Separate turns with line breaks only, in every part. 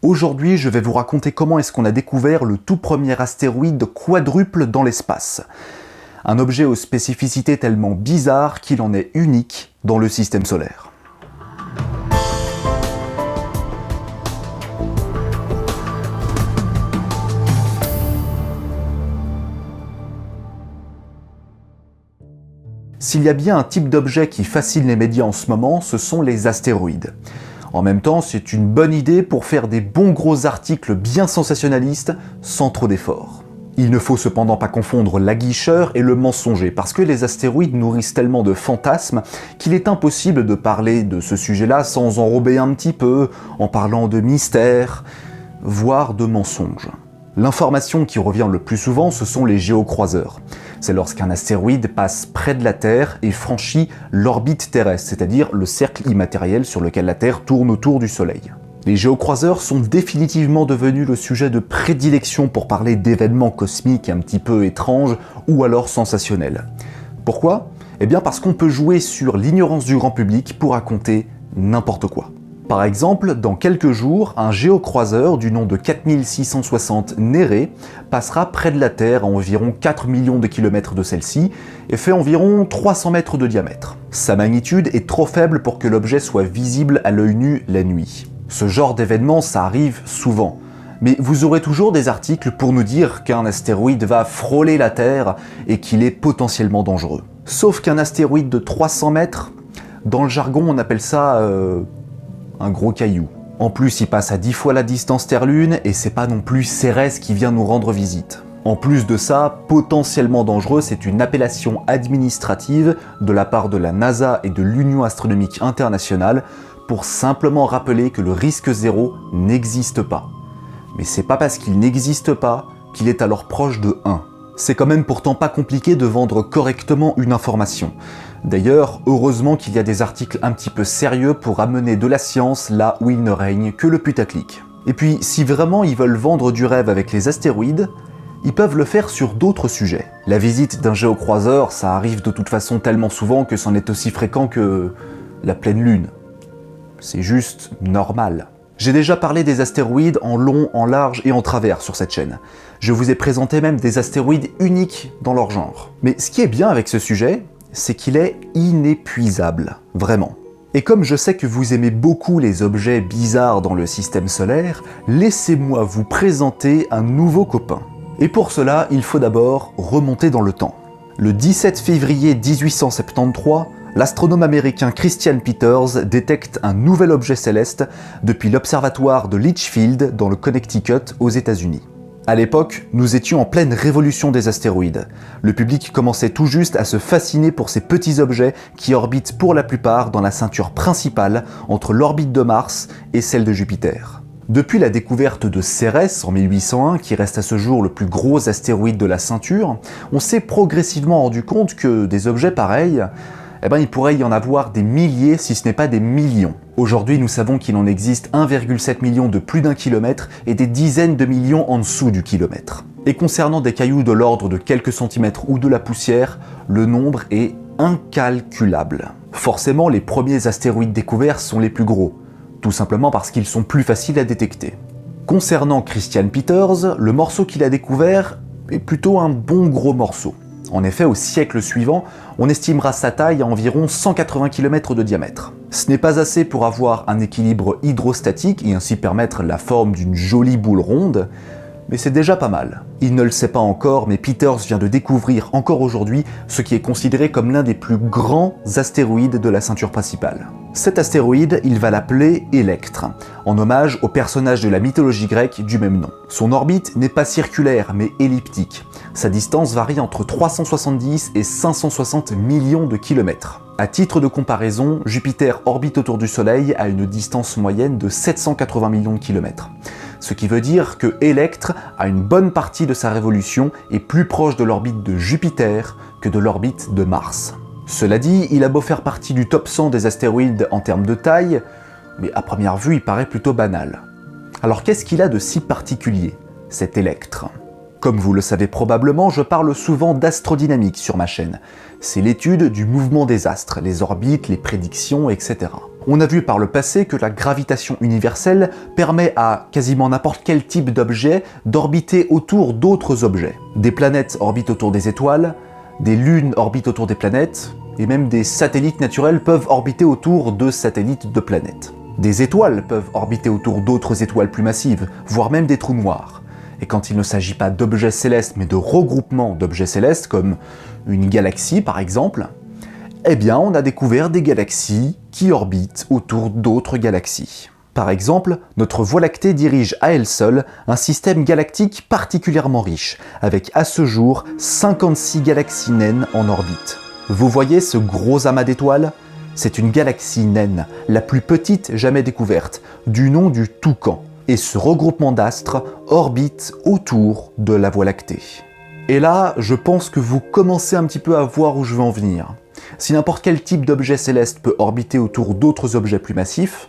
Aujourd'hui, je vais vous raconter comment est-ce qu'on a découvert le tout premier astéroïde quadruple dans l'espace. Un objet aux spécificités tellement bizarres qu'il en est unique dans le système solaire. S'il y a bien un type d'objet qui fascine les médias en ce moment, ce sont les astéroïdes. En même temps, c'est une bonne idée pour faire des bons gros articles bien sensationnalistes sans trop d'efforts. Il ne faut cependant pas confondre l'aguicheur et le mensonger, parce que les astéroïdes nourrissent tellement de fantasmes qu'il est impossible de parler de ce sujet-là sans enrober un petit peu, en parlant de mystère, voire de mensonges. L'information qui revient le plus souvent, ce sont les géocroiseurs. C'est lorsqu'un astéroïde passe près de la Terre et franchit l'orbite terrestre, c'est-à-dire le cercle immatériel sur lequel la Terre tourne autour du Soleil. Les géocroiseurs sont définitivement devenus le sujet de prédilection pour parler d'événements cosmiques un petit peu étranges ou alors sensationnels. Pourquoi ? Eh bien parce qu'on peut jouer sur l'ignorance du grand public pour raconter n'importe quoi. Par exemple, dans quelques jours, un géocroiseur du nom de 4660 Néré passera près de la Terre à environ 4 millions de kilomètres de celle-ci et fait environ 300 mètres de diamètre. Sa magnitude est trop faible pour que l'objet soit visible à l'œil nu la nuit. Ce genre d'événement, ça arrive souvent. Mais vous aurez toujours des articles pour nous dire qu'un astéroïde va frôler la Terre et qu'il est potentiellement dangereux. Sauf qu'un astéroïde de 300 mètres, dans le jargon on appelle ça un gros caillou. En plus, il passe à 10 fois la distance Terre-Lune et c'est pas non plus Cérès qui vient nous rendre visite. En plus de ça, potentiellement dangereux, c'est une appellation administrative de la part de la NASA et de l'Union astronomique internationale pour simplement rappeler que le risque zéro n'existe pas. Mais c'est pas parce qu'il n'existe pas qu'il est alors proche de 1. C'est quand même pourtant pas compliqué de vendre correctement une information. D'ailleurs, heureusement qu'il y a des articles un petit peu sérieux pour amener de la science là où il ne règne que le putaclic. Et puis, si vraiment ils veulent vendre du rêve avec les astéroïdes, ils peuvent le faire sur d'autres sujets. La visite d'un géocroiseur, ça arrive de toute façon tellement souvent que c'en est aussi fréquent que la pleine lune. C'est juste normal. J'ai déjà parlé des astéroïdes en long, en large et en travers sur cette chaîne. Je vous ai présenté même des astéroïdes uniques dans leur genre. Mais ce qui est bien avec ce sujet, c'est qu'il est inépuisable, vraiment. Et comme je sais que vous aimez beaucoup les objets bizarres dans le système solaire, laissez-moi vous présenter un nouveau copain. Et pour cela, il faut d'abord remonter dans le temps. Le 17 février 1873, l'astronome américain Christian Peters détecte un nouvel objet céleste depuis l'observatoire de Litchfield dans le Connecticut aux États-Unis. À l'époque, nous étions en pleine révolution des astéroïdes. Le public commençait tout juste à se fasciner pour ces petits objets qui orbitent pour la plupart dans la ceinture principale entre l'orbite de Mars et celle de Jupiter. Depuis la découverte de Cérès en 1801, qui reste à ce jour le plus gros astéroïde de la ceinture, on s'est progressivement rendu compte que des objets pareils, il pourrait y en avoir des milliers, si ce n'est pas des millions. Aujourd'hui, nous savons qu'il en existe 1,7 million de plus d'un kilomètre et des dizaines de millions en dessous du kilomètre. Et concernant des cailloux de l'ordre de quelques centimètres ou de la poussière, le nombre est incalculable. Forcément, les premiers astéroïdes découverts sont les plus gros, tout simplement parce qu'ils sont plus faciles à détecter. Concernant Christian Peters, le morceau qu'il a découvert est plutôt un bon gros morceau. En effet, au siècle suivant, on estimera sa taille à environ 180 km de diamètre. Ce n'est pas assez pour avoir un équilibre hydrostatique et ainsi permettre la forme d'une jolie boule ronde, mais c'est déjà pas mal. Il ne le sait pas encore, mais Peters vient de découvrir encore aujourd'hui ce qui est considéré comme l'un des plus grands astéroïdes de la ceinture principale. Cet astéroïde, il va l'appeler Électre, en hommage au personnage de la mythologie grecque du même nom. Son orbite n'est pas circulaire, mais elliptique. Sa distance varie entre 370 et 560 millions de kilomètres. À titre de comparaison, Jupiter orbite autour du Soleil à une distance moyenne de 780 millions de kilomètres. Ce qui veut dire que Électre, à une bonne partie de sa révolution, est plus proche de l'orbite de Jupiter que de l'orbite de Mars. Cela dit, il a beau faire partie du top 100 des astéroïdes en termes de taille, mais à première vue, il paraît plutôt banal. Alors qu'est-ce qu'il a de si particulier, cet Électre ? Comme vous le savez probablement, je parle souvent d'astrodynamique sur ma chaîne. C'est l'étude du mouvement des astres, les orbites, les prédictions, etc. On a vu par le passé que la gravitation universelle permet à quasiment n'importe quel type d'objet d'orbiter autour d'autres objets. Des planètes orbitent autour des étoiles, des lunes orbitent autour des planètes, et même des satellites naturels peuvent orbiter autour de satellites de planètes. Des étoiles peuvent orbiter autour d'autres étoiles plus massives, voire même des trous noirs. Et quand il ne s'agit pas d'objets célestes, mais de regroupements d'objets célestes, comme une galaxie par exemple, eh bien on a découvert des galaxies qui orbitent autour d'autres galaxies. Par exemple, notre Voie lactée dirige à elle seule un système galactique particulièrement riche, avec à ce jour 56 galaxies naines en orbite. Vous voyez ce gros amas d'étoiles ? C'est une galaxie naine, la plus petite jamais découverte, du nom du Toucan. Et ce regroupement d'astres orbite autour de la Voie lactée. Et là, je pense que vous commencez un petit peu à voir où je veux en venir. Si n'importe quel type d'objet céleste peut orbiter autour d'autres objets plus massifs,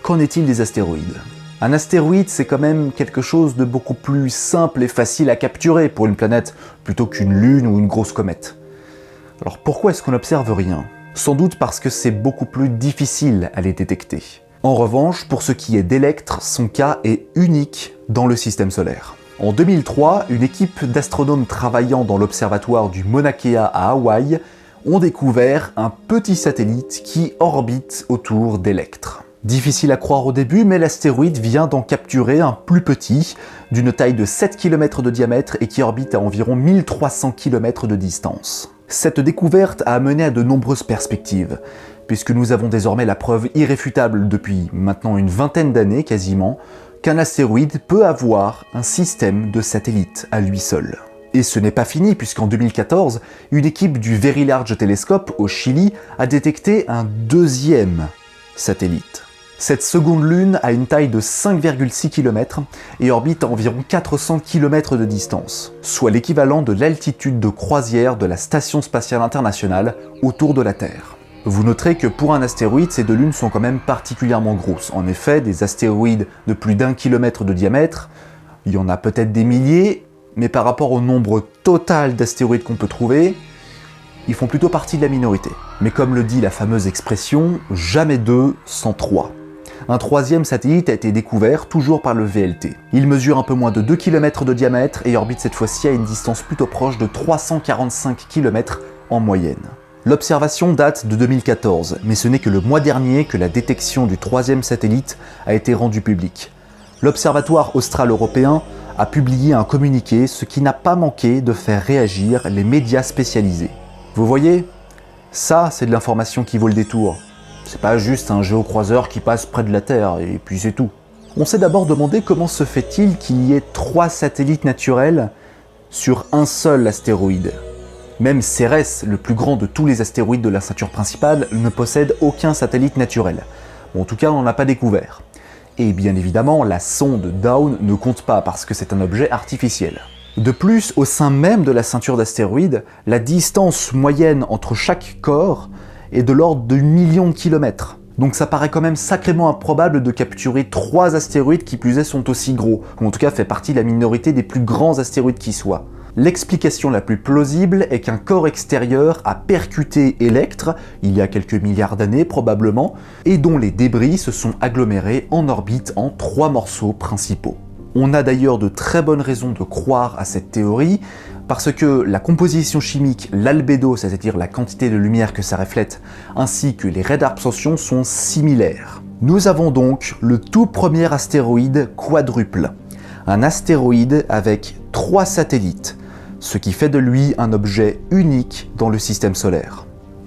qu'en est-il des astéroïdes ? Un astéroïde, c'est quand même quelque chose de beaucoup plus simple et facile à capturer pour une planète, plutôt qu'une lune ou une grosse comète. Alors pourquoi est-ce qu'on n'observe rien ? Sans doute parce que c'est beaucoup plus difficile à les détecter. En revanche, pour ce qui est d'Electre, son cas est unique dans le système solaire. En 2003, une équipe d'astronomes travaillant dans l'observatoire du Mauna Kea à Hawaï ont découvert un petit satellite qui orbite autour d'Electre. Difficile à croire au début, mais l'astéroïde vient d'en capturer un plus petit, d'une taille de 7 km de diamètre et qui orbite à environ 1300 km de distance. Cette découverte a amené à de nombreuses perspectives, puisque nous avons désormais la preuve irréfutable depuis maintenant une vingtaine d'années quasiment, qu'un astéroïde peut avoir un système de satellites à lui seul. Et ce n'est pas fini, puisqu'en 2014, une équipe du Very Large Telescope au Chili a détecté un deuxième satellite. Cette seconde lune a une taille de 5,6 km et orbite à environ 400 km de distance, soit l'équivalent de l'altitude de croisière de la Station spatiale internationale autour de la Terre. Vous noterez que pour un astéroïde, ces deux lunes sont quand même particulièrement grosses. En effet, des astéroïdes de plus d'1 kilomètre de diamètre, il y en a peut-être des milliers, mais par rapport au nombre total d'astéroïdes qu'on peut trouver, ils font plutôt partie de la minorité. Mais comme le dit la fameuse expression, jamais deux sans trois. Un troisième satellite a été découvert, toujours par le VLT. Il mesure un peu moins de 2 km de diamètre et orbite cette fois-ci à une distance plutôt proche de 345 km en moyenne. L'observation date de 2014, mais ce n'est que le mois dernier que la détection du troisième satellite a été rendue publique. L'Observatoire austral-européen a publié un communiqué, ce qui n'a pas manqué de faire réagir les médias spécialisés. Vous voyez, ça c'est de l'information qui vaut le détour. C'est pas juste un géocroiseur qui passe près de la Terre, et puis c'est tout. On s'est d'abord demandé comment se fait-il qu'il y ait 3 satellites naturels sur un seul astéroïde. Même Cérès, le plus grand de tous les astéroïdes de la ceinture principale, ne possède aucun satellite naturel. Bon, en tout cas, on n'en a pas découvert. Et bien évidemment, la sonde Dawn ne compte pas parce que c'est un objet artificiel. De plus, au sein même de la ceinture d'astéroïdes, la distance moyenne entre chaque corps est de l'ordre de millions de kilomètres. Donc ça paraît quand même sacrément improbable de capturer 3 astéroïdes qui plus est sont aussi gros, ou en tout cas fait partie de la minorité des plus grands astéroïdes qui soient. L'explication la plus plausible est qu'un corps extérieur a percuté Electre, il y a quelques milliards d'années probablement, et dont les débris se sont agglomérés en orbite en 3 morceaux principaux. On a d'ailleurs de très bonnes raisons de croire à cette théorie, parce que la composition chimique, l'albédo, c'est-à-dire la quantité de lumière que ça reflète, ainsi que les raies d'absorption sont similaires. Nous avons donc le tout premier astéroïde quadruple, un astéroïde avec 3 satellites, ce qui fait de lui un objet unique dans le système solaire.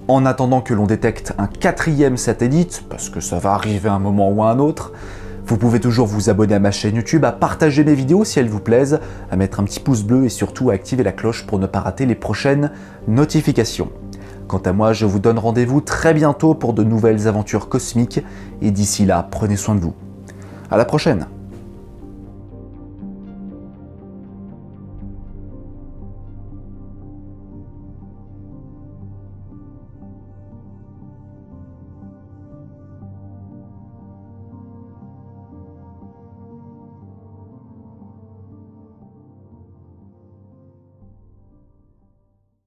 En attendant que l'on détecte un 4e satellite, parce que ça va arriver à un moment ou à un autre, vous pouvez toujours vous abonner à ma chaîne YouTube, à partager mes vidéos si elles vous plaisent, à mettre un petit pouce bleu et surtout à activer la cloche pour ne pas rater les prochaines notifications. Quant à moi, je vous donne rendez-vous très bientôt pour de nouvelles aventures cosmiques et d'ici là, prenez soin de vous. À la prochaine!